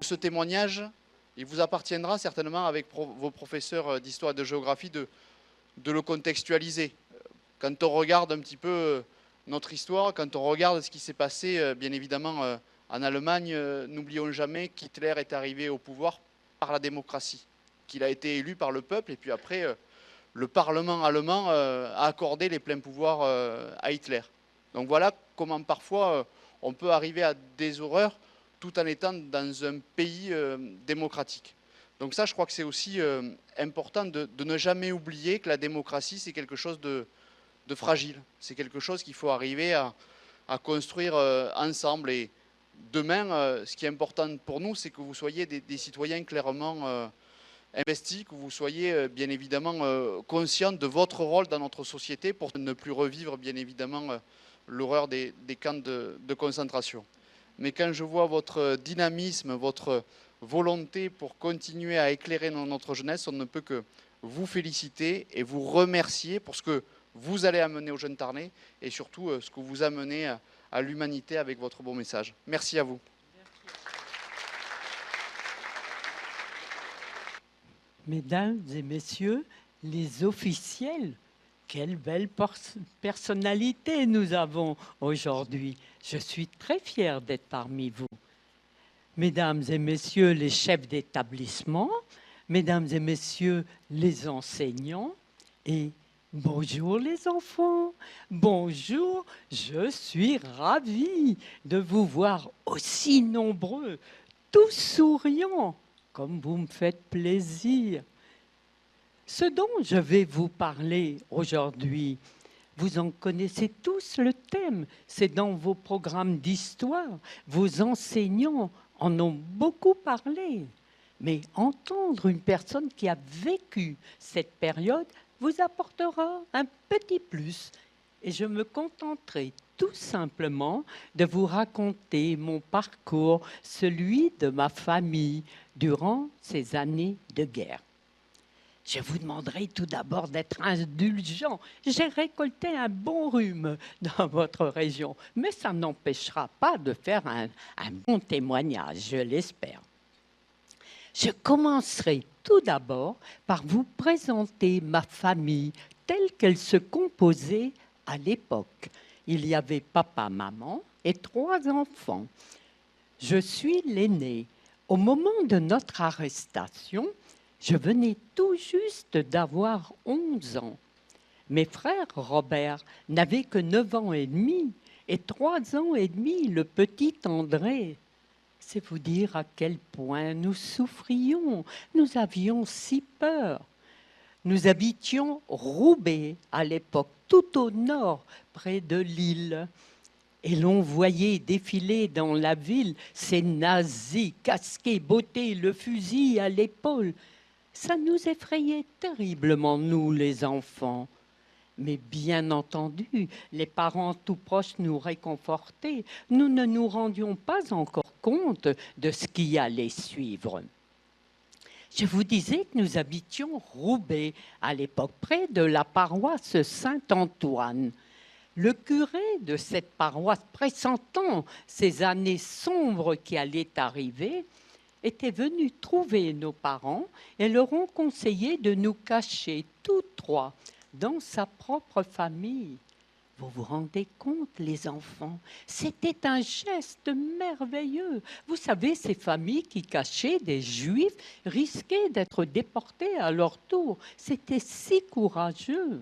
ce témoignage, il vous appartiendra certainement avec vos professeurs d'histoire et de géographie de le contextualiser. Quand on regarde un petit peu notre histoire, quand on regarde ce qui s'est passé, bien évidemment, en Allemagne, n'oublions jamais qu'Hitler est arrivé au pouvoir par la démocratie, qu'il a été élu par le peuple, et puis après, le Parlement allemand a accordé les pleins pouvoirs à Hitler. Donc voilà comment parfois on peut arriver à des horreurs tout en étant dans un pays démocratique. Donc ça, je crois que c'est aussi important de ne jamais oublier que la démocratie, c'est quelque chose de fragile. C'est quelque chose qu'il faut arriver à construire ensemble. Et demain, ce qui est important pour nous, c'est que vous soyez des citoyens clairement investis, que vous soyez bien évidemment conscients de votre rôle dans notre société pour ne plus revivre bien évidemment l'horreur des camps de concentration. Mais quand je vois votre dynamisme, votre volonté pour continuer à éclairer notre jeunesse, on ne peut que vous féliciter et vous remercier pour ce que vous allez amener aux jeunes Tarnais et surtout ce que vous amenez à l'humanité avec votre beau message. Merci à vous. Mesdames et messieurs, les officiels, quelle belle personnalité nous avons aujourd'hui. Je suis très fière d'être parmi vous. Mesdames et messieurs les chefs d'établissement, mesdames et messieurs les enseignants, et bonjour les enfants, bonjour, je suis ravie de vous voir aussi nombreux, tous souriants, comme vous me faites plaisir. Ce dont je vais vous parler aujourd'hui, vous en connaissez tous le thème, c'est dans vos programmes d'histoire, vos enseignants en ont beaucoup parlé. Mais entendre une personne qui a vécu cette période vous apportera un petit plus. Et je me contenterai tout simplement de vous raconter mon parcours, celui de ma famille, durant ces années de guerre. Je vous demanderai tout d'abord d'être indulgent. J'ai récolté un bon rhume dans votre région, mais ça n'empêchera pas de faire un bon témoignage, je l'espère. Je commencerai tout d'abord par vous présenter ma famille telle qu'elle se composait à l'époque. Il y avait papa, maman et 3 enfants. Je suis l'aîné. Au moment de notre arrestation, je venais tout juste d'avoir 11 ans. Mes frères Robert n'avaient que 9 ans et demi et 3 ans et demi le petit André. C'est vous dire à quel point nous souffrions, nous avions si peur. Nous habitions Roubaix à l'époque, tout au nord, près de Lille. Et l'on voyait défiler dans la ville ces nazis casqués, bottés, le fusil à l'épaule. Ça nous effrayait terriblement, nous, les enfants. Mais bien entendu, les parents tout proches nous réconfortaient. Nous ne nous rendions pas encore compte de ce qui allait suivre. Je vous disais que nous habitions Roubaix à l'époque, près de la paroisse Saint-Antoine. Le curé de cette paroisse, pressentant ces années sombres qui allaient arriver, était venu trouver nos parents et leur ont conseillé de nous cacher tous 3 dans sa propre famille. Vous vous rendez compte, les enfants, c'était un geste merveilleux. Vous savez, ces familles qui cachaient des Juifs risquaient d'être déportés à leur tour. C'était si courageux.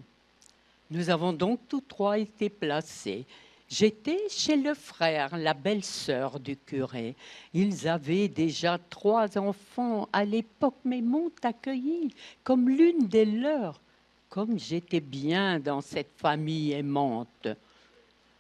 Nous avons donc tous 3 été placés. J'étais chez le frère, la belle-sœur du curé. Ils avaient déjà 3 enfants à l'époque, mais m'ont accueilli comme l'une des leurs. Comme j'étais bien dans cette famille aimante.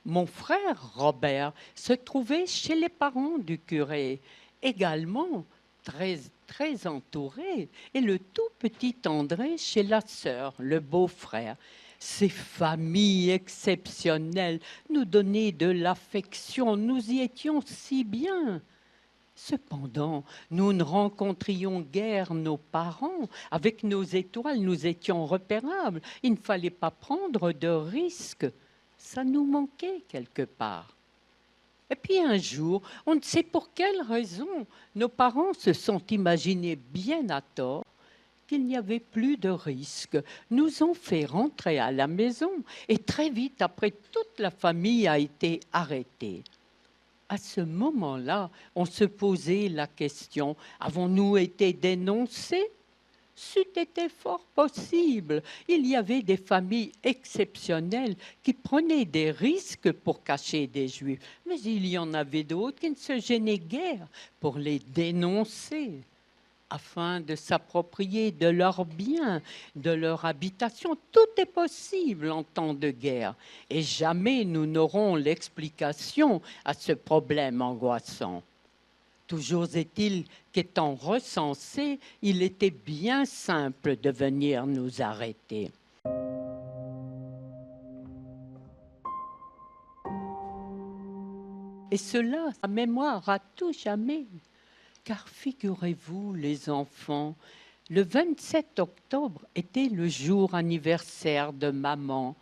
Mon frère Robert se trouvait chez les parents du curé, également très entouré, et le tout petit André chez la sœur, le beau-frère. Ces familles exceptionnelles nous donnaient de l'affection, nous y étions si bien. Cependant, nous ne rencontrions guère nos parents. Avec nos étoiles, nous étions repérables. Il ne fallait pas prendre de risques. Ça nous manquait quelque part. Et puis un jour, on ne sait pour quelle raison, nos parents se sont imaginés bien à tort qu'il n'y avait plus de risque, nous ont fait rentrer à la maison et très vite après, toute la famille a été arrêtée. À ce moment-là, on se posait la question, avons-nous été dénoncés? C'eût été fort possible. Il y avait des familles exceptionnelles qui prenaient des risques pour cacher des Juifs, mais il y en avait d'autres qui ne se gênaient guère pour les dénoncer afin de s'approprier de leurs biens, de leur habitation. Tout est possible en temps de guerre et jamais nous n'aurons l'explication à ce problème angoissant. Toujours est-il qu'étant recensés, il était bien simple de venir nous arrêter. Et cela, sa mémoire à tout jamais. Car figurez-vous, les enfants, le 27 octobre était le jour anniversaire de maman.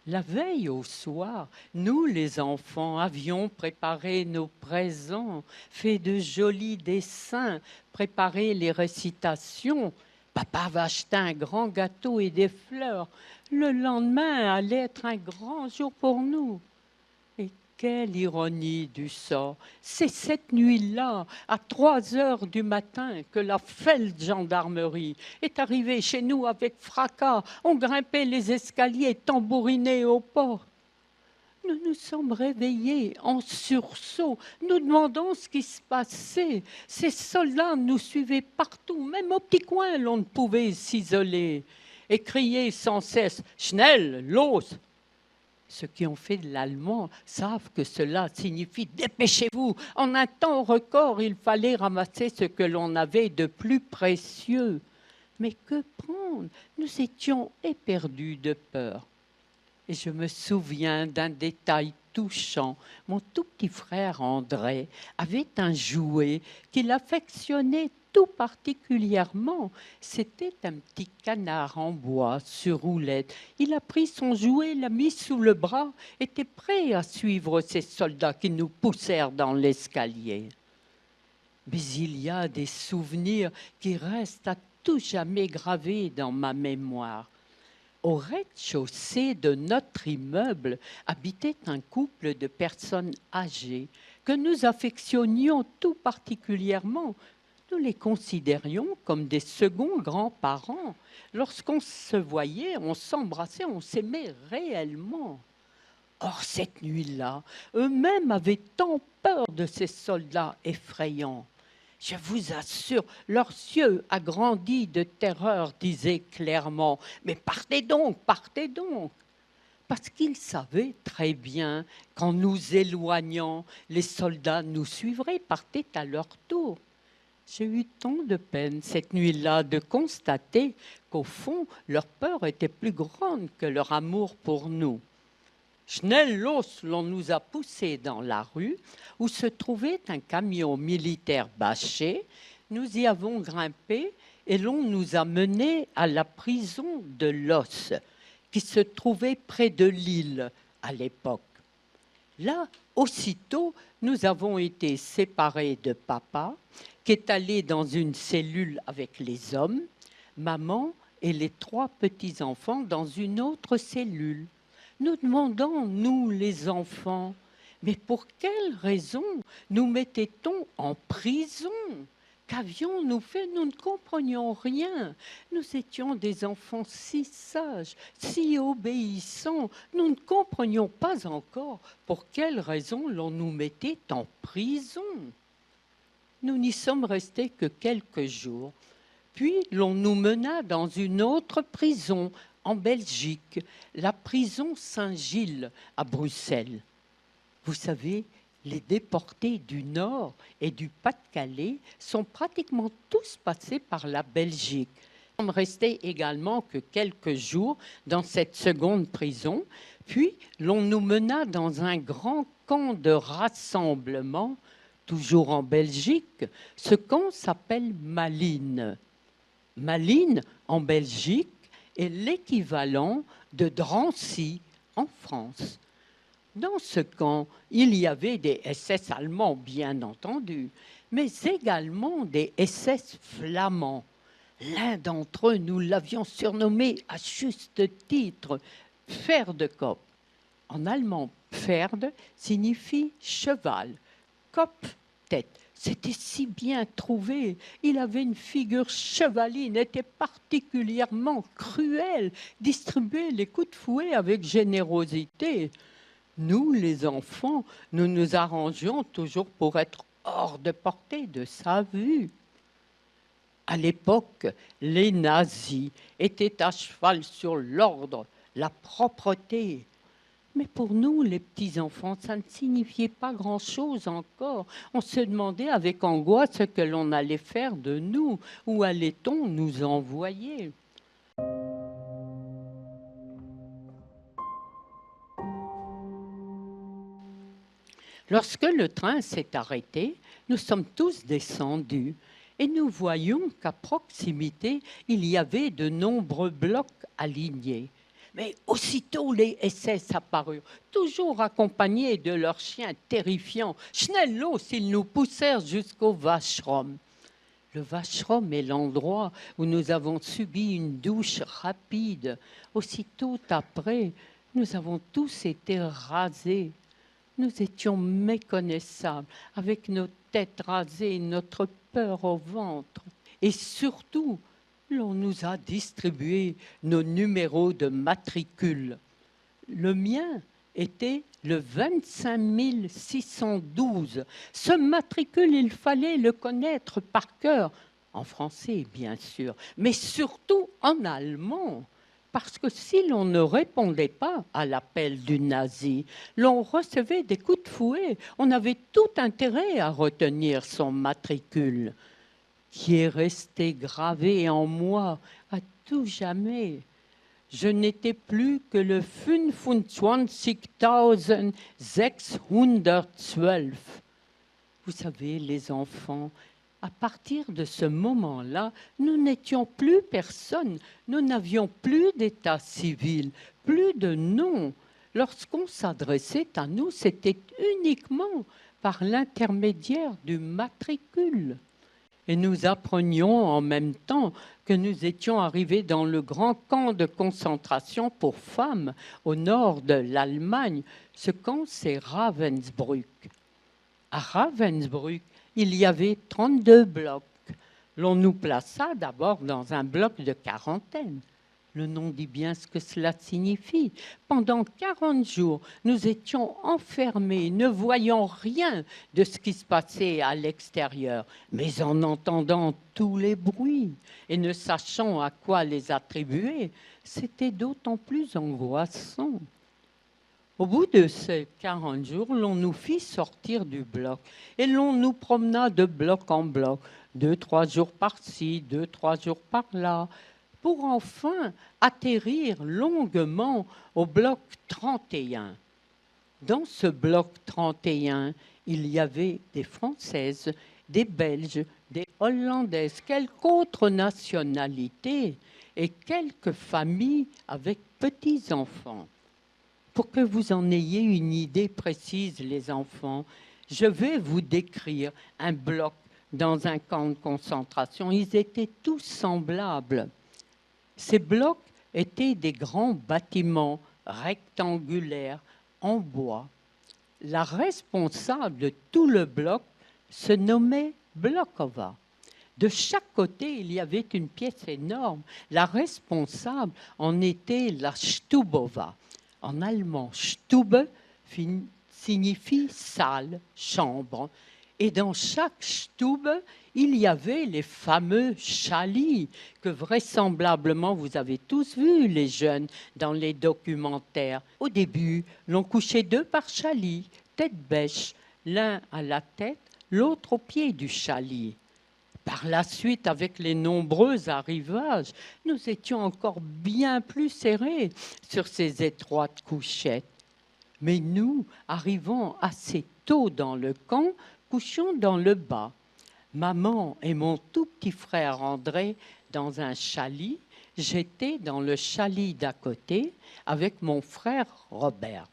La veille au soir, nous, les enfants, avions préparé nos présents, fait de jolis dessins, préparé les récitations. Papa avait acheté un grand gâteau et des fleurs. Le lendemain allait être un grand jour pour nous. Et quelle ironie du sort! C'est cette nuit-là, à 3 heures du matin, que la Feldgendarmerie est arrivée chez nous avec fracas. On grimpait les escaliers, tambourinés aux portes. Nous nous sommes réveillés en sursaut, nous demandons ce qui se passait. Ces soldats nous suivaient partout, même au petit coin, l'on ne pouvait s'isoler. Et criaient sans cesse « Schnell, los !» Ceux qui ont fait de l'allemand savent que cela signifie « dépêchez-vous ». En un temps record, il fallait ramasser ce que l'on avait de plus précieux. Mais que prendre? Nous étions éperdus de peur. Et je me souviens d'un détail touchant. Mon tout petit frère André avait un jouet qu'il affectionnait tout particulièrement. C'était un petit canard en bois sur roulette. Il a pris son jouet, l'a mis sous le bras, était prêt à suivre ces soldats qui nous poussèrent dans l'escalier. Mais il y a des souvenirs qui restent à tout jamais gravés dans ma mémoire. Au rez-de-chaussée de notre immeuble habitait un couple de personnes âgées que nous affectionnions tout particulièrement. Nous les considérions comme des seconds grands-parents. Lorsqu'on se voyait, on s'embrassait, on s'aimait réellement. Or, cette nuit-là, eux-mêmes avaient tant peur de ces soldats effrayants. Je vous assure, leurs yeux agrandis de terreur disaient clairement « Mais partez donc, partez donc !» Parce qu'ils savaient très bien qu'en nous éloignant, les soldats nous suivraient, partaient à leur tour. J'ai eu tant de peine cette nuit-là de constater qu'au fond, leur peur était plus grande que leur amour pour nous. Schnellos, l'on nous a poussés dans la rue où se trouvait un camion militaire bâché. Nous y avons grimpé et l'on nous a menés à la prison de Los, qui se trouvait près de Lille à l'époque. Là, aussitôt, nous avons été séparés de papa, qui est allé dans une cellule avec les hommes, maman et les 3 petits-enfants dans une autre cellule. Nous demandons, nous les enfants, mais pour quelle raison nous mettait-on en prison? Qu'avions-nous fait? Nous ne comprenions rien. Nous étions des enfants si sages, si obéissants. Nous ne comprenions pas encore pour quelle raison l'on nous mettait en prison. Nous n'y sommes restés que quelques jours. Puis l'on nous mena dans une autre prison, en Belgique, la prison Saint-Gilles à Bruxelles. Vous savez, les déportés du Nord et du Pas-de-Calais sont pratiquement tous passés par la Belgique. Nous sommes restés également que quelques jours dans cette seconde prison, puis l'on nous mena dans un grand camp de rassemblement, toujours en Belgique. Ce camp s'appelle Malines. Malines, en Belgique, est l'équivalent de Drancy en France. Dans ce camp, il y avait des SS allemands, bien entendu, mais également des SS flamands. L'un d'entre eux, nous l'avions surnommé à juste titre Pferdekopf. En allemand, Pferd signifie cheval, Kopf, tête. C'était si bien trouvé. Il avait une figure chevaline, était particulièrement cruel, distribuait les coups de fouet avec générosité. Nous, les enfants, nous nous arrangions toujours pour être hors de portée de sa vue. À l'époque, les nazis étaient à cheval sur l'ordre, la propreté. Mais pour nous, les petits-enfants, ça ne signifiait pas grand-chose encore. On se demandait avec angoisse ce que l'on allait faire de nous, où allait-on nous envoyer. Lorsque le train s'est arrêté, nous sommes tous descendus et nous voyions qu'à proximité, il y avait de nombreux blocs alignés. Mais aussitôt les SS apparurent, toujours accompagnés de leurs chiens terrifiants. Schnellos, ils nous poussèrent jusqu'au Washraum. Le Washraum est l'endroit où nous avons subi une douche rapide. Aussitôt après, nous avons tous été rasés. Nous étions méconnaissables, avec nos têtes rasées, notre peur au ventre. Et surtout, l'on nous a distribué nos numéros de matricule. Le mien était le 25 612. Ce matricule, il fallait le connaître par cœur, en français bien sûr, mais surtout en allemand. Parce que si l'on ne répondait pas à l'appel du nazi, l'on recevait des coups de fouet. On avait tout intérêt à retenir son matricule, qui est resté gravé en moi à tout jamais. Je n'étais plus que le 25.612. Vous savez, les enfants, à partir de ce moment-là, nous n'étions plus personne. Nous n'avions plus d'état civil, plus de nom. Lorsqu'on s'adressait à nous, c'était uniquement par l'intermédiaire du matricule. Et nous apprenions en même temps que nous étions arrivés dans le grand camp de concentration pour femmes au nord de l'Allemagne. Ce camp, c'est Ravensbrück. À Ravensbrück, il y avait 32 blocs. L'on nous plaça d'abord dans un bloc de quarantaine. Le nom dit bien ce que cela signifie. Pendant 40 jours, nous étions enfermés, ne voyant rien de ce qui se passait à l'extérieur, mais en entendant tous les bruits et ne sachant à quoi les attribuer, c'était d'autant plus angoissant. Au bout de ces 40 jours, l'on nous fit sortir du bloc et l'on nous promena de bloc en bloc, 2-3 jours par-ci, 2-3 jours par-là, pour enfin atterrir longuement au bloc 31. Dans ce bloc 31, il y avait des Françaises, des Belges, des Hollandaises, quelques autres nationalités et quelques familles avec petits-enfants. Pour que vous en ayez une idée précise, les enfants, je vais vous décrire un bloc dans un camp de concentration. Ils étaient tous semblables. Ces blocs étaient des grands bâtiments rectangulaires en bois. La responsable de tout le bloc se nommait Blokova. De chaque côté, il y avait une pièce énorme. La responsable en était la Stubova. En allemand, Stube signifie salle, chambre. Et dans chaque Stube, il y avait les fameux chalis que vraisemblablement vous avez tous vus, les jeunes, dans les documentaires. Au début, l'on couchait 2 par chalis, tête bêche, l'un à la tête, l'autre au pied du chalis. Par la suite, avec les nombreux arrivages, nous étions encore bien plus serrés sur ces étroites couchettes. Mais nous, arrivant assez tôt dans le camp, couchions dans le bas. Maman et mon tout petit frère André dans un chalit. J'étais dans le chalit d'à côté avec mon frère Robert.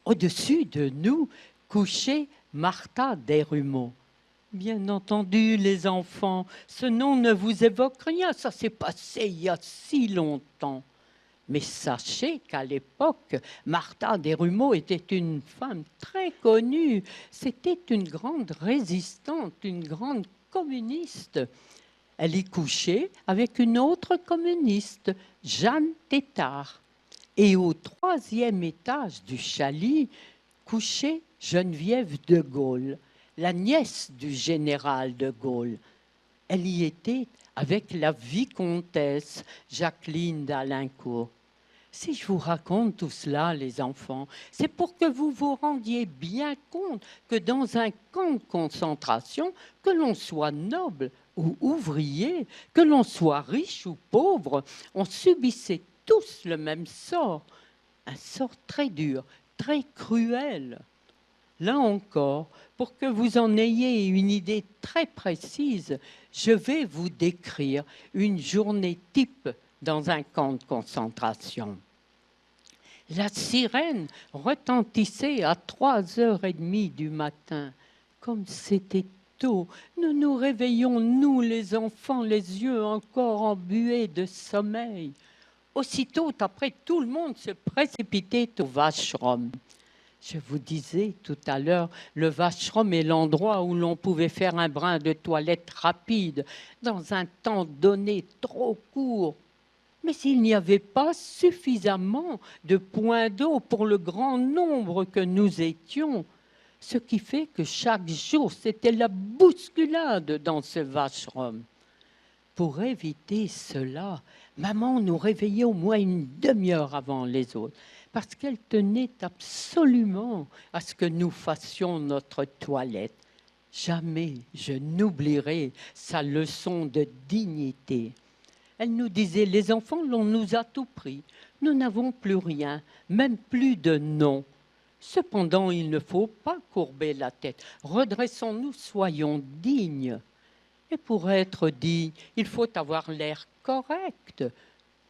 Au-dessus de nous couchait Martha Desrumaux. Bien entendu, les enfants, ce nom ne vous évoque rien, ça s'est passé il y a si longtemps. Mais sachez qu'à l'époque, Martha Desrumaux était une femme très connue. C'était une grande résistante, une grande communiste. Elle y couchait avec une autre communiste, Jeanne Tétart. Et au 3e étage du chalet couchait Geneviève de Gaulle, la nièce du général de Gaulle. Elle y était avec la vicomtesse Jacqueline d'Alincourt. Si je vous raconte tout cela, les enfants, c'est pour que vous vous rendiez bien compte que dans un camp de concentration, que l'on soit noble ou ouvrier, que l'on soit riche ou pauvre, on subissait tous le même sort, un sort très dur, très cruel. Là encore, pour que vous en ayez une idée très précise, je vais vous décrire une journée type dans un camp de concentration. La sirène retentissait à 3h30 du matin. Comme c'était tôt, nous nous réveillons, nous les enfants, les yeux encore embués de sommeil. Aussitôt après, tout le monde se précipitait au vacheron. Je vous disais tout à l'heure, le vacheron est l'endroit où l'on pouvait faire un brin de toilette rapide, dans un temps donné trop court. Mais il n'y avait pas suffisamment de points d'eau pour le grand nombre que nous étions, ce qui fait que chaque jour, c'était la bousculade dans ce vacheron. Pour éviter cela, maman nous réveillait au moins une demi-heure avant les autres, parce qu'elle tenait absolument à ce que nous fassions notre toilette. Jamais je n'oublierai sa leçon de dignité. Elle nous disait, les enfants, l'on nous a tout pris. Nous n'avons plus rien, même plus de nom. Cependant, il ne faut pas courber la tête. Redressons-nous, soyons dignes. Et pour être digne, il faut avoir l'air correct.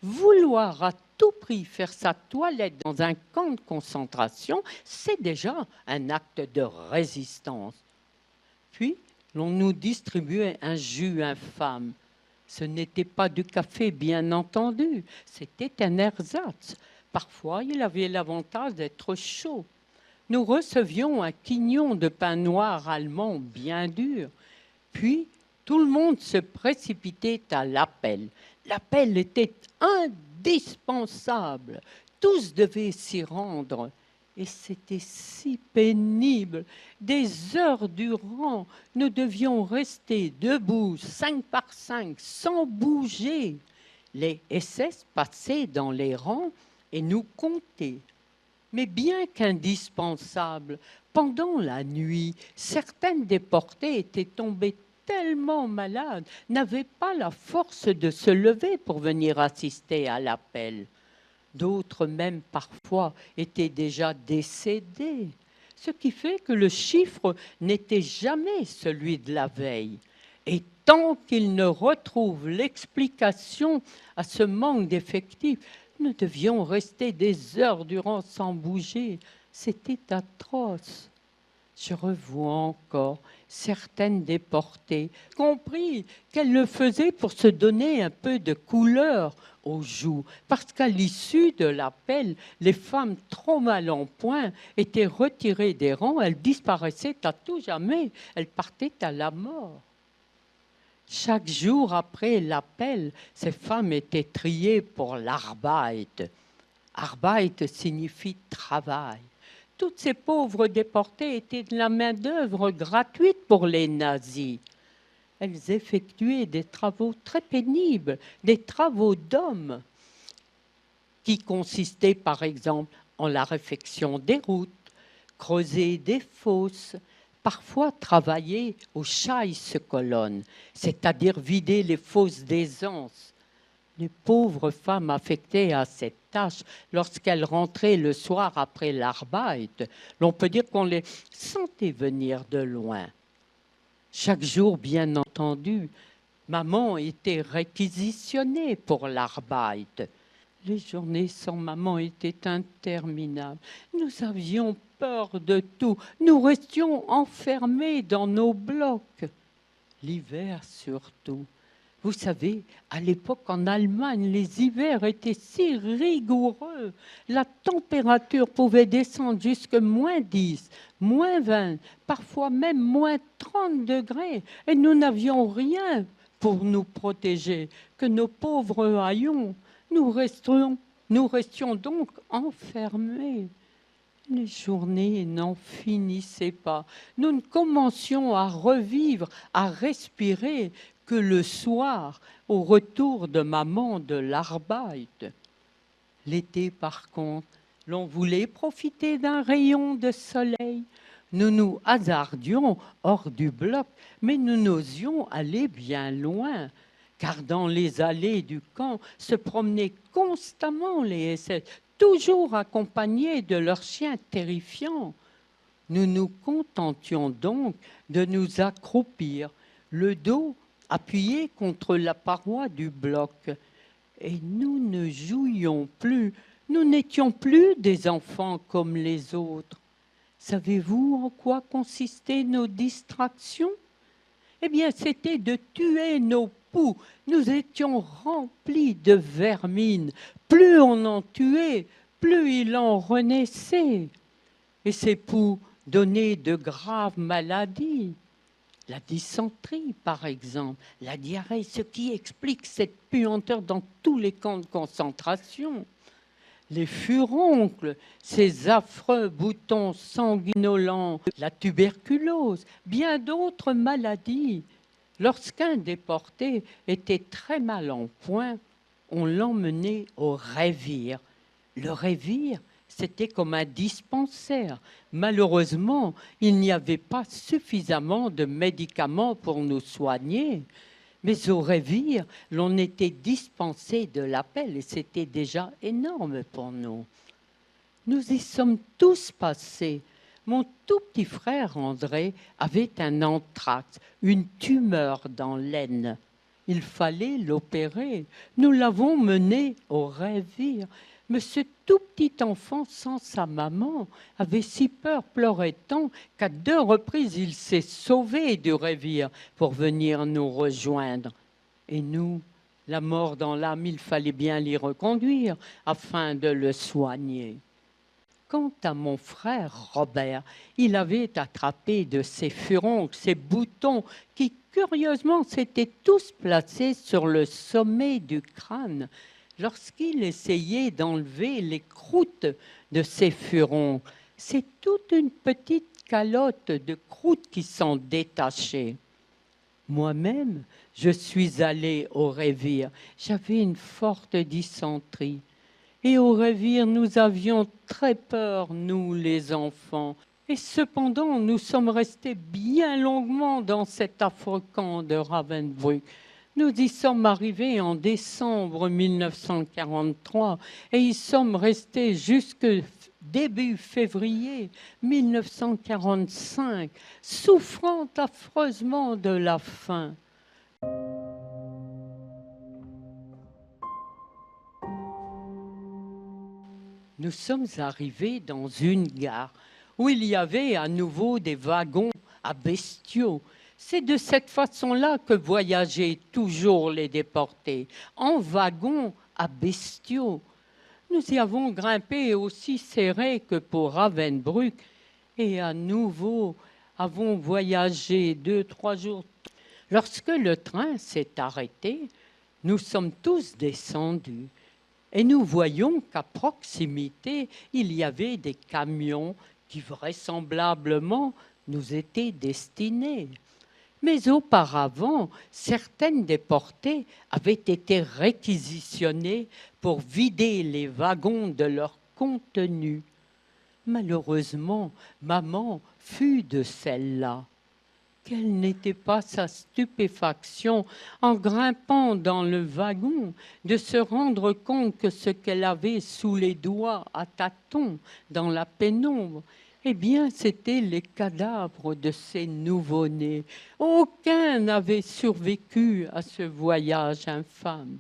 Vouloir à tout prix faire sa toilette dans un camp de concentration, c'est déjà un acte de résistance. Puis, l'on nous distribuait un jus infâme. Ce n'était pas du café, bien entendu, c'était un ersatz. Parfois, il avait l'avantage d'être chaud. Nous recevions un quignon de pain noir allemand bien dur. Puis, tout le monde se précipitait à l'appel. L'appel était indispensable. Tous devaient s'y rendre. Et c'était si pénible. Des heures durant, nous devions rester debout, 5 par 5, sans bouger. Les SS passaient dans les rangs et nous comptaient. Mais bien qu'indispensables, pendant la nuit, certaines déportées étaient tombées tellement malades, n'avaient pas la force de se lever pour venir assister à l'appel. D'autres même parfois étaient déjà décédés, ce qui fait que le chiffre n'était jamais celui de la veille. Et tant qu'ils ne retrouvent l'explication à ce manque d'effectifs, nous devions rester des heures durant sans bouger. C'était atroce. Je revois encore certaines déportées, compris qu'elles le faisaient pour se donner un peu de couleur aux joues, parce qu'à l'issue de l'appel, les femmes trop mal en point étaient retirées des rangs, elles disparaissaient à tout jamais, elles partaient à la mort. Chaque jour après l'appel, ces femmes étaient triées pour l'Arbeit. Arbeit signifie travail. Toutes ces pauvres déportées étaient de la main-d'œuvre gratuite pour les nazis. Elles effectuaient des travaux très pénibles, des travaux d'hommes, qui consistaient par exemple en la réfection des routes, creuser des fosses, parfois travailler aux Scheisskolonnes, c'est-à-dire vider les fosses d'aisance. Les pauvres femmes affectées à cette tâche, lorsqu'elles rentraient le soir après l'Arbeit, l'on peut dire qu'on les sentait venir de loin. Chaque jour, bien entendu, maman était réquisitionnée pour l'Arbeit. Les journées sans maman étaient interminables. Nous avions peur de tout. Nous restions enfermés dans nos blocs. L'hiver surtout. Vous savez, à l'époque en Allemagne, les hivers étaient si rigoureux. La température pouvait descendre jusqu'à -10, -20, parfois même -30 degrés. Et nous n'avions rien pour nous protéger que nos pauvres haillons. Nous restions donc enfermés. Les journées n'en finissaient pas. Nous ne commencions à revivre, à respirer que le soir, au retour de maman de l'Arbeit. L'été, par contre, l'on voulait profiter d'un rayon de soleil. Nous nous hasardions hors du bloc, mais nous n'osions aller bien loin, car dans les allées du camp se promenaient constamment les SS, toujours accompagnés de leurs chiens terrifiants. Nous nous contentions donc de nous accroupir, le dos appuyé contre la paroi du bloc. Et nous ne jouions plus, nous n'étions plus des enfants comme les autres. Savez-vous en quoi consistaient nos distractions? Eh bien, c'était de tuer nos poux. Nous étions remplis de vermine. Plus on en tuait, plus il en renaissait. Et ces poux donnaient de graves maladies. La dysenterie, par exemple, la diarrhée, ce qui explique cette puanteur dans tous les camps de concentration. Les furoncles, ces affreux boutons sanguinolents, la tuberculose, bien d'autres maladies. Lorsqu'un déporté était très mal en point, on l'emmenait au révire. Le révire, c'était comme un dispensaire. Malheureusement, il n'y avait pas suffisamment de médicaments pour nous soigner. Mais au révire, l'on était dispensé de l'appel et c'était déjà énorme pour nous. Nous y sommes tous passés. Mon tout petit frère André avait un anthrax, une tumeur dans l'aine. Il fallait l'opérer. Nous l'avons mené au révire. Mais ce tout petit enfant sans sa maman avait si peur, pleurait tant qu'à 2 reprises il s'est sauvé du révire pour venir nous rejoindre. Et nous, la mort dans l'âme, il fallait bien l'y reconduire afin de le soigner. Quant à mon frère Robert, il avait attrapé de ces furoncles, ces boutons qui, curieusement, s'étaient tous placés sur le sommet du crâne. Lorsqu'il essayait d'enlever les croûtes de ces furoncles, c'est toute une petite calotte de croûte qui s'en détachait. Moi-même, je suis allée au révire. J'avais une forte dysenterie. Et au révire, nous avions très peur, nous les enfants. Et cependant, nous sommes restés bien longuement dans cet affreux camp de Ravensbrück. Nous y sommes arrivés en décembre 1943 et y sommes restés jusque début février 1945, souffrant affreusement de la faim. Nous sommes arrivés dans une gare où il y avait à nouveau des wagons à bestiaux. C'est de cette façon-là que voyageaient toujours les déportés, en wagon à bestiaux. Nous y avons grimpé aussi serré que pour Ravensbrück et à nouveau avons voyagé 2-3 jours. Lorsque le train s'est arrêté, nous sommes tous descendus et nous voyons qu'à proximité, il y avait des camions qui vraisemblablement nous étaient destinés. Mais auparavant, certaines déportées avaient été réquisitionnées pour vider les wagons de leur contenu. Malheureusement, maman fut de celle-là. Quelle n'était pas sa stupéfaction en grimpant dans le wagon de se rendre compte que ce qu'elle avait sous les doigts à tâtons dans la pénombre, eh bien, c'étaient les cadavres de ces nouveau-nés. Aucun n'avait survécu à ce voyage infâme.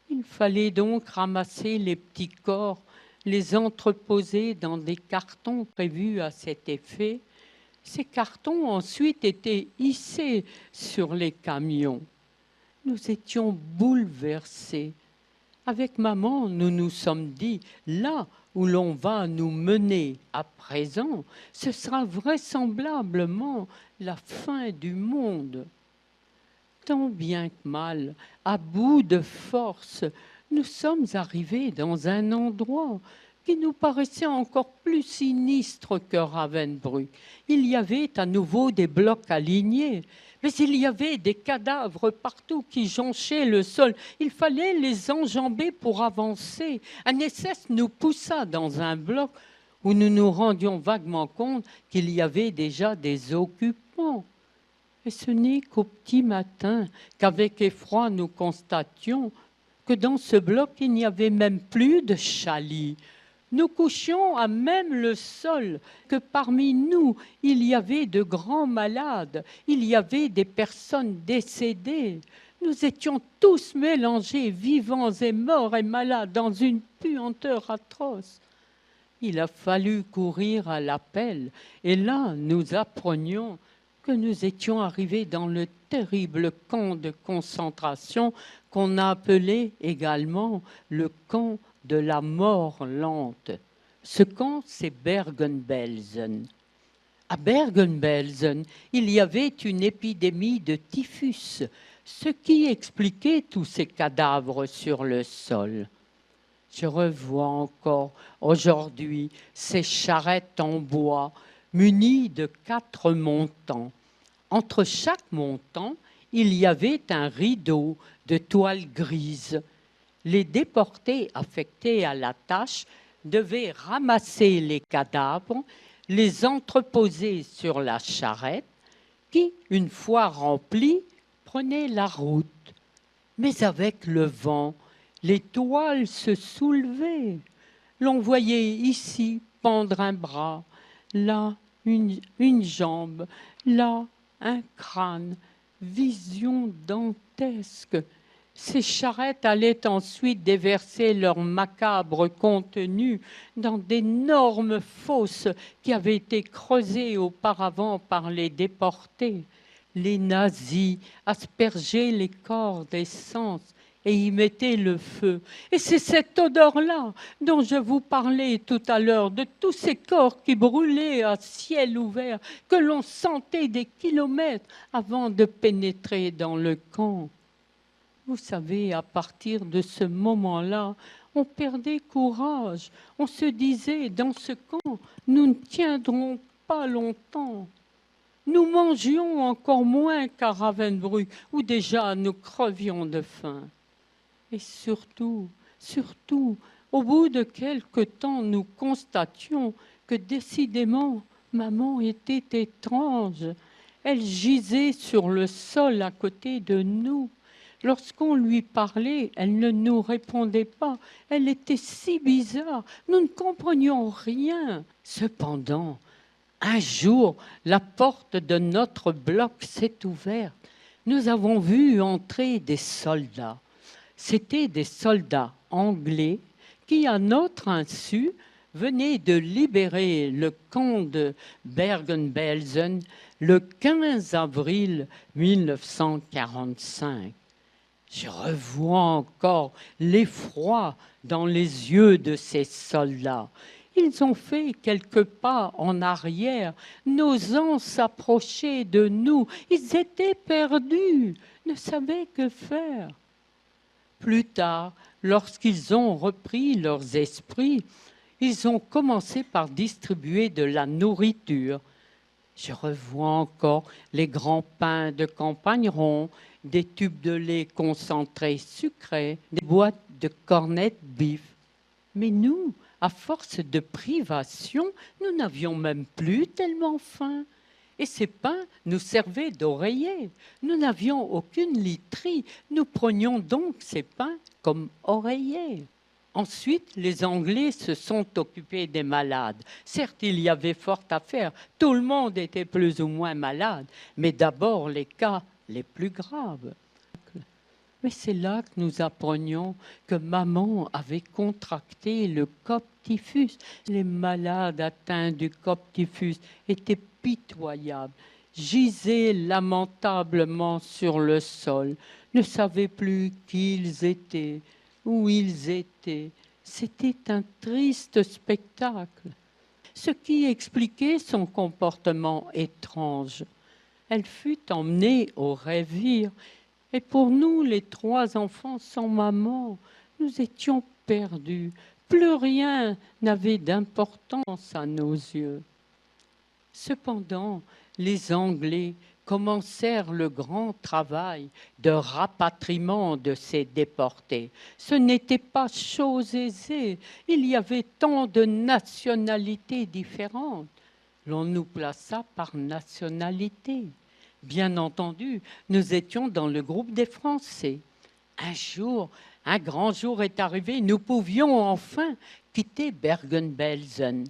Il fallait donc ramasser les petits corps les entreposer dans des cartons prévus à cet effet. Ces cartons ensuite étaient hissés sur les camions. Nous étions bouleversés. Avec maman, nous nous sommes dit, là où l'on va nous mener à présent, ce sera vraisemblablement la fin du monde. Tant bien que mal, à bout de force, nous sommes arrivés dans un endroit qui nous paraissait encore plus sinistre que Ravensbrück. Il y avait à nouveau des blocs alignés, mais il y avait des cadavres partout qui jonchaient le sol. Il fallait les enjamber pour avancer. Un SS nous poussa dans un bloc où nous nous rendions vaguement compte qu'il y avait déjà des occupants. Et ce n'est qu'au petit matin qu'avec effroi nous constations que dans ce bloc, il n'y avait même plus de chalis. Nous couchions à même le sol, que parmi nous, il y avait de grands malades, il y avait des personnes décédées. Nous étions tous mélangés, vivants et morts et malades, dans une puanteur atroce. Il a fallu courir à l'appel, et là, nous apprenions que nous étions arrivés dans le terrible camp de concentration qu'on a appelé également le camp de la mort lente. Ce camp, c'est Bergen-Belsen. À Bergen-Belsen, il y avait une épidémie de typhus, ce qui expliquait tous ces cadavres sur le sol. Je revois encore aujourd'hui ces charrettes en bois munies de 4 montants. Entre chaque montant, il y avait un rideau de toile grise. Les déportés affectés à la tâche devaient ramasser les cadavres, les entreposer sur la charrette, qui, une fois remplie, prenait la route. Mais avec le vent, les toiles se soulevaient. L'on voyait ici pendre un bras, là une jambe, là un crâne. Vision dantesque. Ces charrettes allaient ensuite déverser leur macabre contenu dans d'énormes fosses qui avaient été creusées auparavant par les déportés. Les nazis aspergeaient les corps d'essence et y mettaient le feu. Et c'est cette odeur-là dont je vous parlais tout à l'heure, de tous ces corps qui brûlaient à ciel ouvert, que l'on sentait des kilomètres avant de pénétrer dans le camp. Vous savez, à partir de ce moment-là, on perdait courage. On se disait, dans ce camp, nous ne tiendrons pas longtemps. Nous mangions encore moins qu'à Ravensbrück, où déjà nous crevions de faim. Et surtout, au bout de quelque temps, nous constations que décidément, maman était étrange. Elle gisait sur le sol à côté de nous. Lorsqu'on lui parlait, elle ne nous répondait pas. Elle était si bizarre, nous ne comprenions rien. Cependant, un jour, la porte de notre bloc s'est ouverte. Nous avons vu entrer des soldats. C'étaient des soldats anglais qui, à notre insu, venaient de libérer le camp de Bergen-Belsen le 15 avril 1945. Je revois encore l'effroi dans les yeux de ces soldats. Ils ont fait quelques pas en arrière, n'osant s'approcher de nous. Ils étaient perdus, ne savaient que faire. Plus tard, lorsqu'ils ont repris leurs esprits, ils ont commencé par distribuer de la nourriture. Je revois encore les grands pains de campagne ronds, des tubes de lait concentré sucré, des boîtes de cornets de bif. Mais nous, à force de privation, nous n'avions même plus tellement faim. Et ces pains nous servaient d'oreillers. Nous n'avions aucune literie. Nous prenions donc ces pains comme oreillers. Ensuite, les Anglais se sont occupés des malades. Certes, il y avait fort à faire. Tout le monde était plus ou moins malade. Mais d'abord, les cas les plus graves. Mais c'est là que nous apprenions que maman avait contracté le coptyphus. Les malades atteints du coptyphus étaient pitoyables, gisaient lamentablement sur le sol, ne savaient plus qui ils étaient, où ils étaient. C'était un triste spectacle, ce qui expliquait son comportement étrange. Elle fut emmenée au Révire. Et pour nous, les 3 enfants sans maman, nous étions perdus. Plus rien n'avait d'importance à nos yeux. Cependant, les Anglais commencèrent le grand travail de rapatriement de ces déportés. Ce n'était pas chose aisée. Il y avait tant de nationalités différentes. L'on nous plaça par nationalité. Bien entendu, nous étions dans le groupe des Français. Un jour, un grand jour est arrivé, nous pouvions enfin quitter Bergen-Belsen.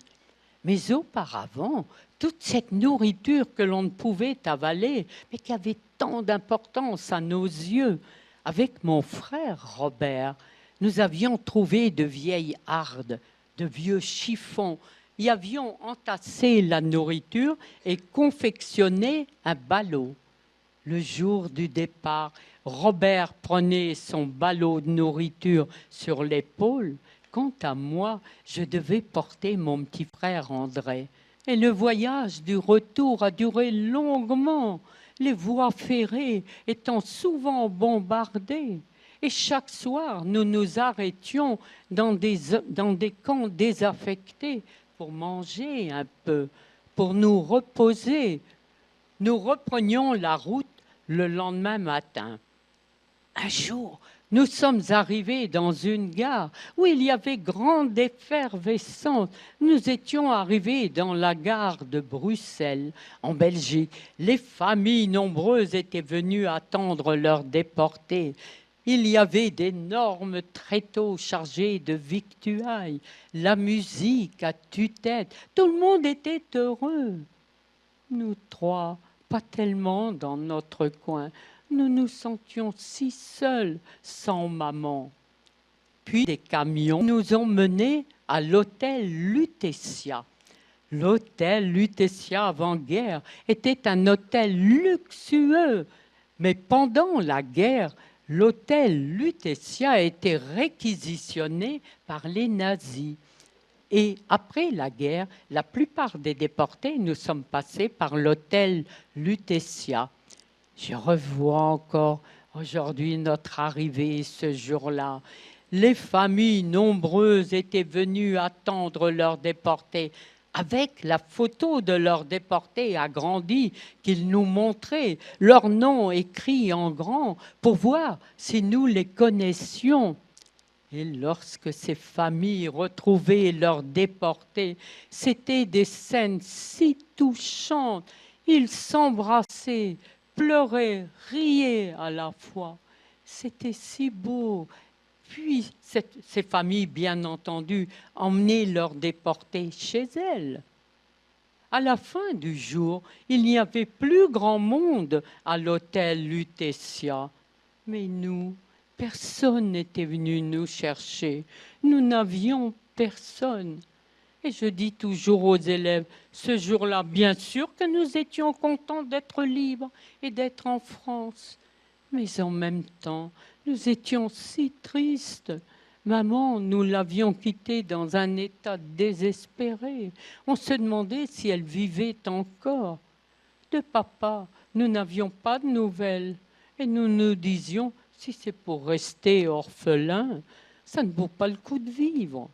Mais auparavant, toute cette nourriture que l'on ne pouvait avaler, mais qui avait tant d'importance à nos yeux, avec mon frère Robert, nous avions trouvé de vieilles hardes, de vieux chiffons, y avions entassé la nourriture et confectionné un ballot. Le jour du départ, Robert prenait son ballot de nourriture sur l'épaule. Quant à moi, je devais porter mon petit frère André. Et le voyage du retour a duré longuement, les voies ferrées étant souvent bombardées. Et chaque soir, nous nous arrêtions dans des camps désaffectés pour manger un peu, pour nous reposer. Nous reprenions la route le lendemain matin. Un jour, nous sommes arrivés dans une gare où il y avait grande effervescence. Nous étions arrivés dans la gare de Bruxelles, en Belgique. Les familles nombreuses étaient venues attendre leurs déportés. Il y avait d'énormes tréteaux chargés de victuailles, la musique à tue-tête. Tout le monde était heureux. Nous 3, pas tellement dans notre coin. Nous nous sentions si seuls sans maman. Puis des camions nous ont menés à l'hôtel Lutetia. L'hôtel Lutetia avant-guerre était un hôtel luxueux, mais pendant la guerre, l'hôtel Lutetia a été réquisitionné par les nazis. Et après la guerre, la plupart des déportés, nous sommes passés par l'hôtel Lutetia. Je revois encore aujourd'hui notre arrivée ce jour-là. Les familles nombreuses étaient venues attendre leurs déportés avec la photo de leurs déportés agrandis qu'ils nous montraient, leurs noms écrits en grand pour voir si nous les connaissions. Et lorsque ces familles retrouvaient leurs déportés, c'étaient des scènes si touchantes. Ils s'embrassaient, pleuraient, riaient à la fois. C'était si beau. Puis ces familles, bien entendu, emmenaient leurs déportés chez elles. À la fin du jour, il n'y avait plus grand monde à l'hôtel Lutetia. Mais nous, personne n'était venu nous chercher. Nous n'avions personne. Et je dis toujours aux élèves, ce jour-là, bien sûr que nous étions contents d'être libres et d'être en France. Mais en même temps, nous étions si tristes. Maman, nous l'avions quittée dans un état désespéré. On se demandait si elle vivait encore. De papa, nous n'avions pas de nouvelles. Et nous nous disions, si c'est pour rester orphelin, ça ne vaut pas le coup de vivre.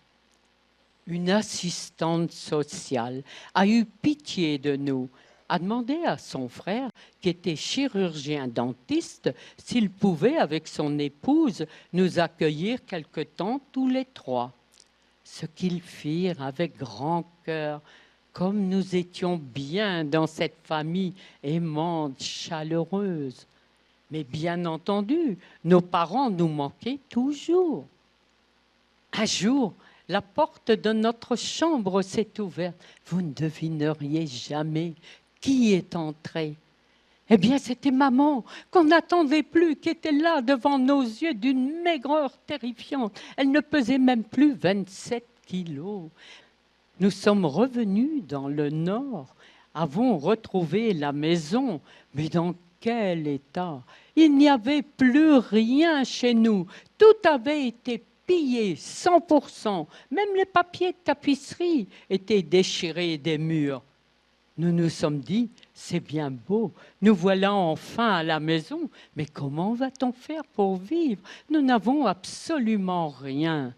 Une assistante sociale a eu pitié de nous, a demandé à son frère, qui était chirurgien dentiste, s'il pouvait, avec son épouse, nous accueillir quelque temps tous les 3. Ce qu'ils firent avec grand cœur, comme nous étions bien dans cette famille aimante, chaleureuse. Mais bien entendu, nos parents nous manquaient toujours. Un jour, la porte de notre chambre s'est ouverte. Vous ne devineriez jamais qui est entré. Eh bien, c'était maman, qu'on n'attendait plus, qui était là devant nos yeux d'une maigreur terrifiante. Elle ne pesait même plus 27 kilos. Nous sommes revenus dans le nord, avons retrouvé la maison, mais dans quel état! Il n'y avait plus rien chez nous. Tout avait été pillé, 100%. Même les papiers de tapisserie étaient déchirés des murs. Nous nous sommes dit, c'est bien beau, nous voilà enfin à la maison, mais comment va-t-on faire pour vivre? Nous n'avons absolument rien.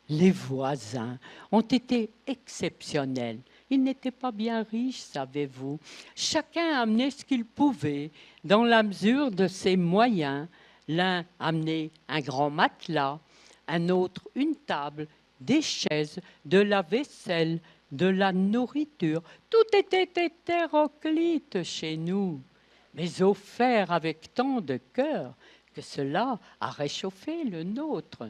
Les voisins ont été exceptionnels. Ils n'étaient pas bien riches, savez-vous. Chacun amenait ce qu'il pouvait, dans la mesure de ses moyens. L'un amenait un grand matelas, un autre une table, des chaises, de la vaisselle, de la nourriture. Tout était hétéroclite chez nous, mais offert avec tant de cœur que cela a réchauffé le nôtre.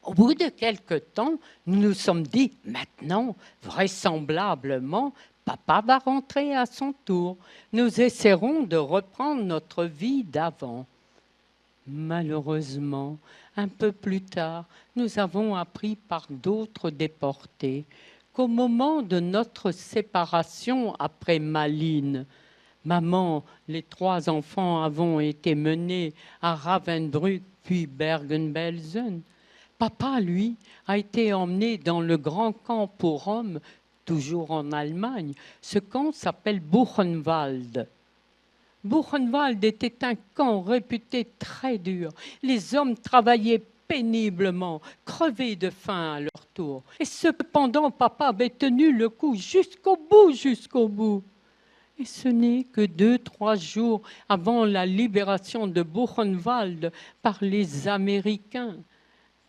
Au bout de quelque temps, nous nous sommes dit, maintenant, vraisemblablement, papa va rentrer à son tour. Nous essaierons de reprendre notre vie d'avant. Malheureusement, un peu plus tard, nous avons appris par d'autres déportés qu'au moment de notre séparation après Malines, maman, les 3 enfants avons été menés à Ravensbrück puis Bergen-Belsen. Papa, lui, a été emmené dans le grand camp pour hommes, toujours en Allemagne. Ce camp s'appelle Buchenwald. Buchenwald était un camp réputé très dur. Les hommes travaillaient péniblement, crevés de faim à leur tour. Et cependant, papa avait tenu le coup jusqu'au bout, jusqu'au bout. Et ce n'est que 2-3 jours avant la libération de Buchenwald par les Américains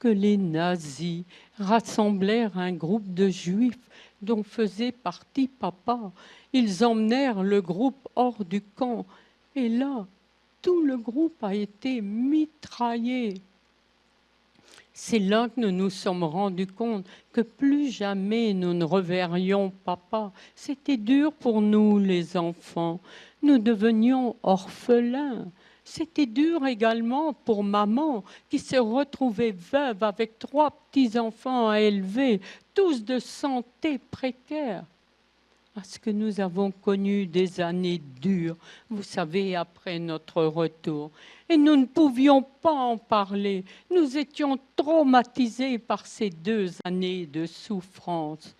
que les nazis rassemblèrent un groupe de juifs dont faisait partie papa. Ils emmenèrent le groupe hors du camp. Et là, tout le groupe a été mitraillé. C'est là que nous nous sommes rendus compte que plus jamais nous ne reverrions papa. C'était dur pour nous, les enfants. Nous devenions orphelins. C'était dur également pour maman qui s'est retrouvée veuve avec 3 petits-enfants à élever, tous de santé précaire. Parce que nous avons connu des années dures, vous savez, après notre retour. Et nous ne pouvions pas en parler. Nous étions traumatisés par ces 2 années de souffrance.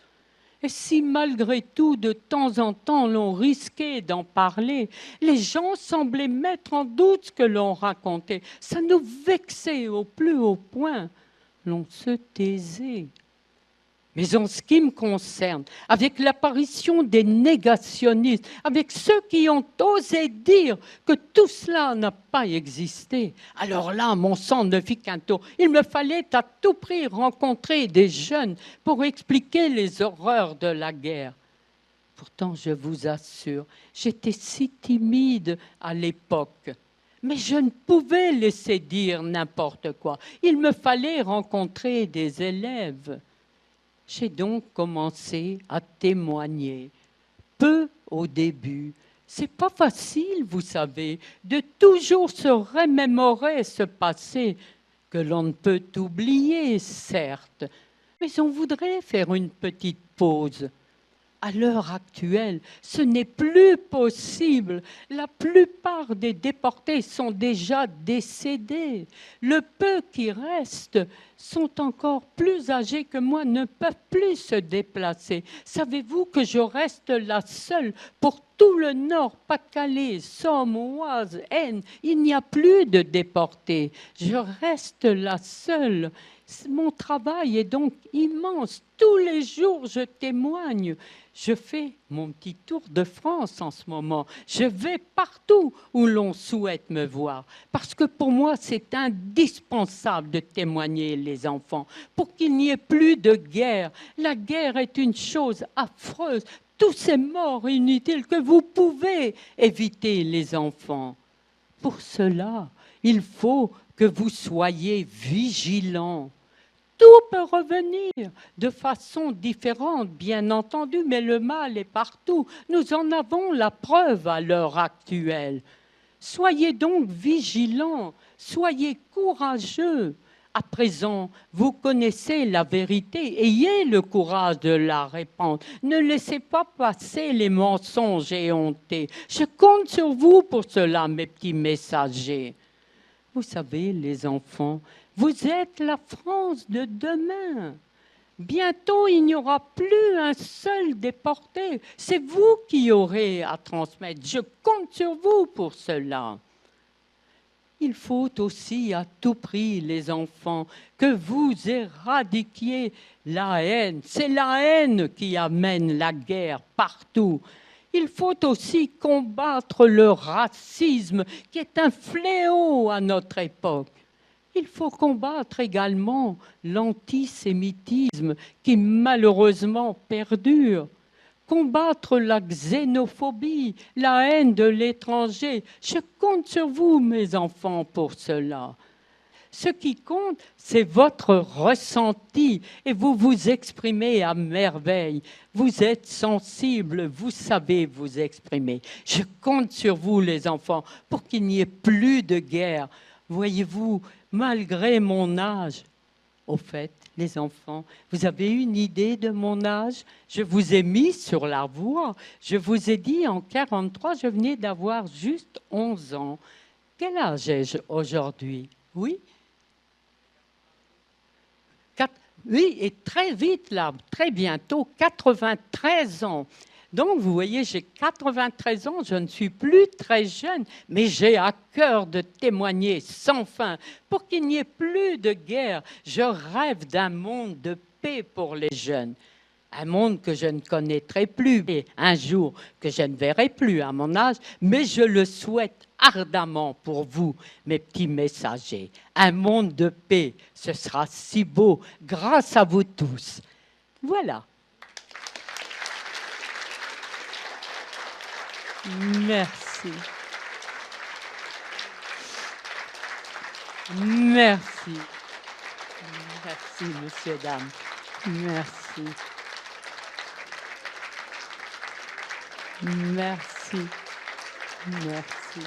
Et si malgré tout, de temps en temps, l'on risquait d'en parler, les gens semblaient mettre en doute ce que l'on racontait. Ça nous vexait au plus haut point. L'on se taisait. Mais en ce qui me concerne, avec l'apparition des négationnistes, avec ceux qui ont osé dire que tout cela n'a pas existé, alors là, mon sang ne fit qu'un tour. Il me fallait à tout prix rencontrer des jeunes pour expliquer les horreurs de la guerre. Pourtant, je vous assure, j'étais si timide à l'époque. Mais je ne pouvais laisser dire n'importe quoi. Il me fallait rencontrer des élèves. J'ai donc commencé à témoigner, peu au début. C'est pas facile, vous savez, de toujours se remémorer ce passé que l'on ne peut oublier, certes, mais on voudrait faire une petite pause. À l'heure actuelle, ce n'est plus possible. La plupart des déportés sont déjà décédés. Le peu qui reste sont encore plus âgés que moi, ne peuvent plus se déplacer. Savez-vous que je reste la seule pour tout le Nord, Pas-de-Calais, Somme, Oise, Aisne? Il n'y a plus de déportés. Je reste la seule. Mon travail est donc immense. Tous les jours, je témoigne. Je fais mon petit tour de France en ce moment. Je vais partout où l'on souhaite me voir. Parce que pour moi, c'est indispensable de témoigner, les enfants, pour qu'il n'y ait plus de guerre. La guerre est une chose affreuse. Tous ces morts inutiles que vous pouvez éviter, les enfants. Pour cela, il faut que vous soyez vigilants. tout peut revenir de façon différente, bien entendu, mais le mal est partout. Nous en avons la preuve à l'heure actuelle. Soyez donc vigilants, soyez courageux. À présent, vous connaissez la vérité, ayez le courage de la répandre. Ne laissez pas passer les mensonges éhontés. Je compte sur vous pour cela, mes petits messagers. Vous savez, les enfants, vous êtes la France de demain. Bientôt, il n'y aura plus un seul déporté. C'est vous qui aurez à transmettre. Je compte sur vous pour cela. Il faut aussi à tout prix, les enfants, que vous éradiquiez la haine. C'est la haine qui amène la guerre partout. Il faut aussi combattre le racisme qui est un fléau à notre époque. Il faut combattre également l'antisémitisme qui malheureusement perdure. Combattre la xénophobie, la haine de l'étranger. Je compte sur vous, mes enfants, pour cela. Ce qui compte, c'est votre ressenti et vous vous exprimez à merveille. Vous êtes sensibles, vous savez vous exprimer. Je compte sur vous, les enfants, pour qu'il n'y ait plus de guerre. Voyez-vous, malgré mon âge, au fait, les enfants, vous avez une idée de mon âge? Je vous ai mis sur la voie. Je vous ai dit en 43, je venais d'avoir juste 11 ans. Quel âge ai-je aujourd'hui? Oui? Oui, et très vite, là, très bientôt, 93 ans. Donc, vous voyez, j'ai 93 ans, je ne suis plus très jeune, mais j'ai à cœur de témoigner sans fin pour qu'il n'y ait plus de guerre. Je rêve d'un monde de paix pour les jeunes. Un monde que je ne connaîtrai plus, et un jour que je ne verrai plus à mon âge, mais je le souhaite ardemment pour vous, mes petits messagers. Un monde de paix, ce sera si beau, grâce à vous tous. Voilà. Merci. Merci. Merci, messieurs, dames. Merci. Merci. Merci.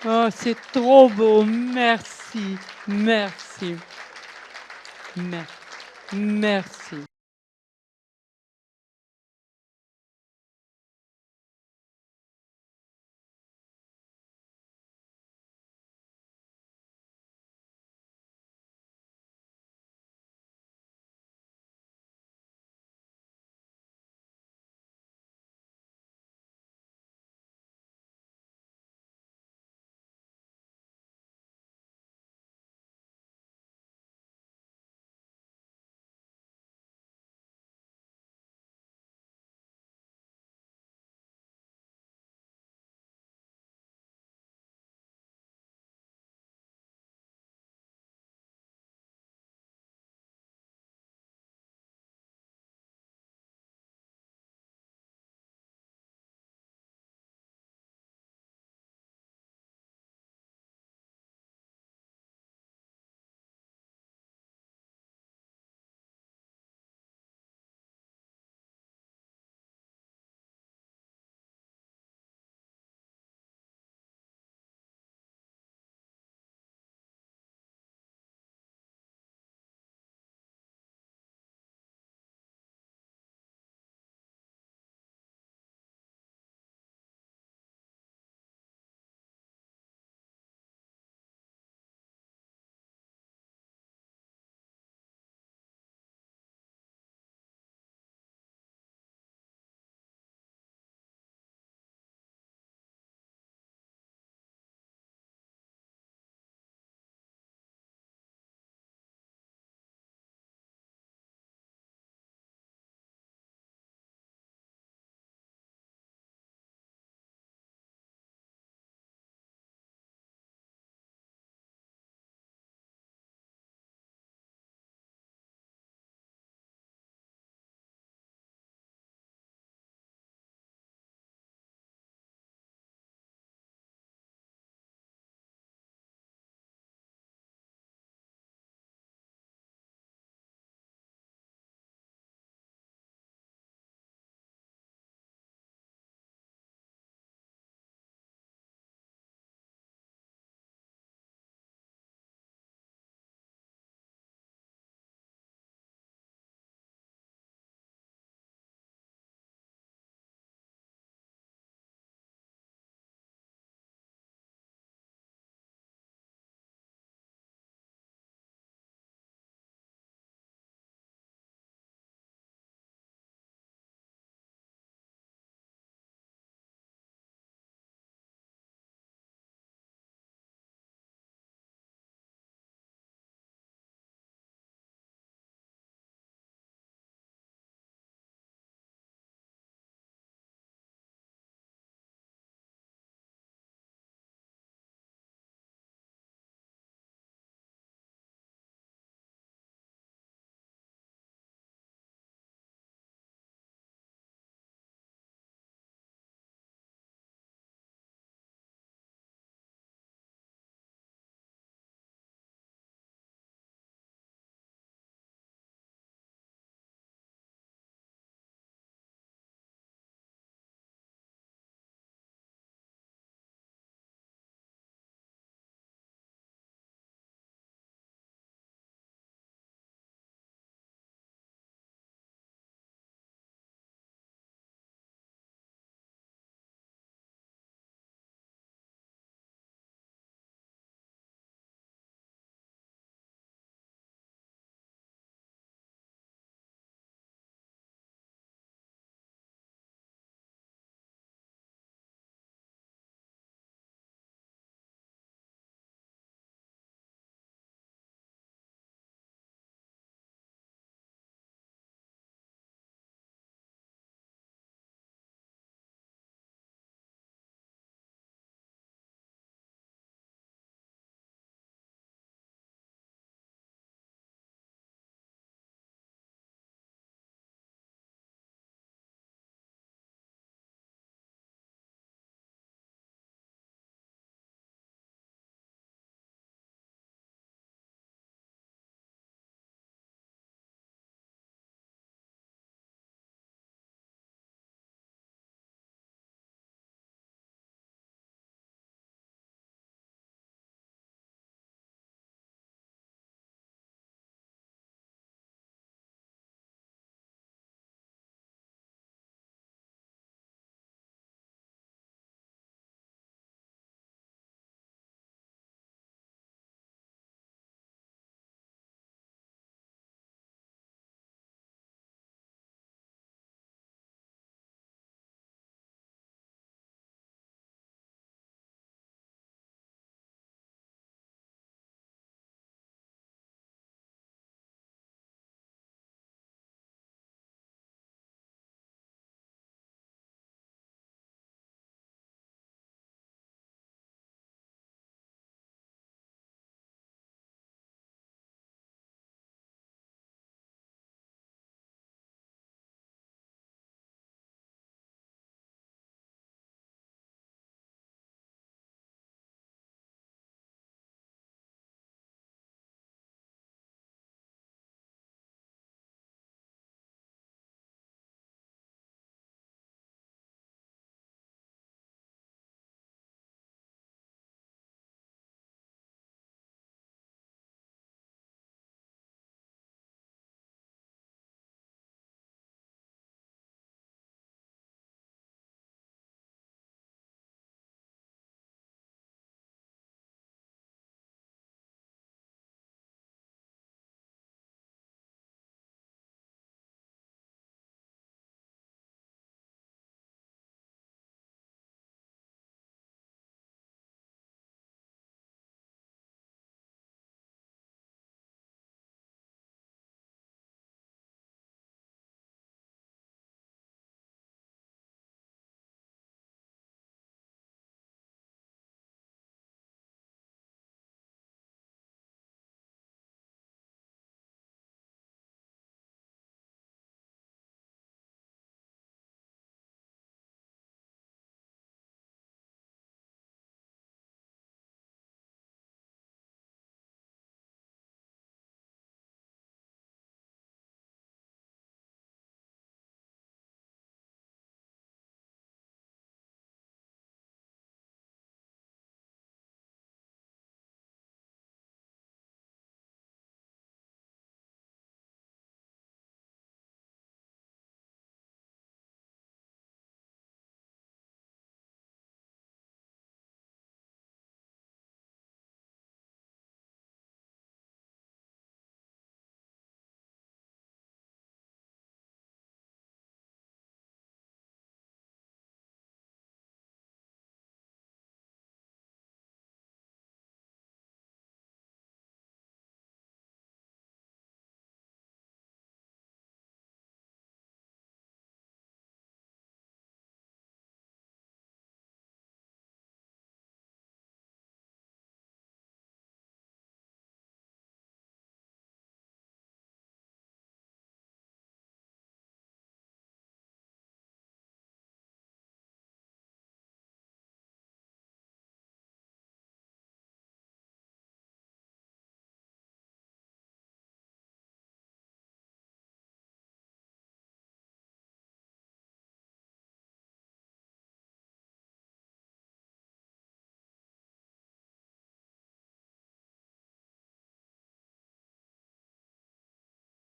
Oh, c'est trop beau. Merci. Merci. Merci.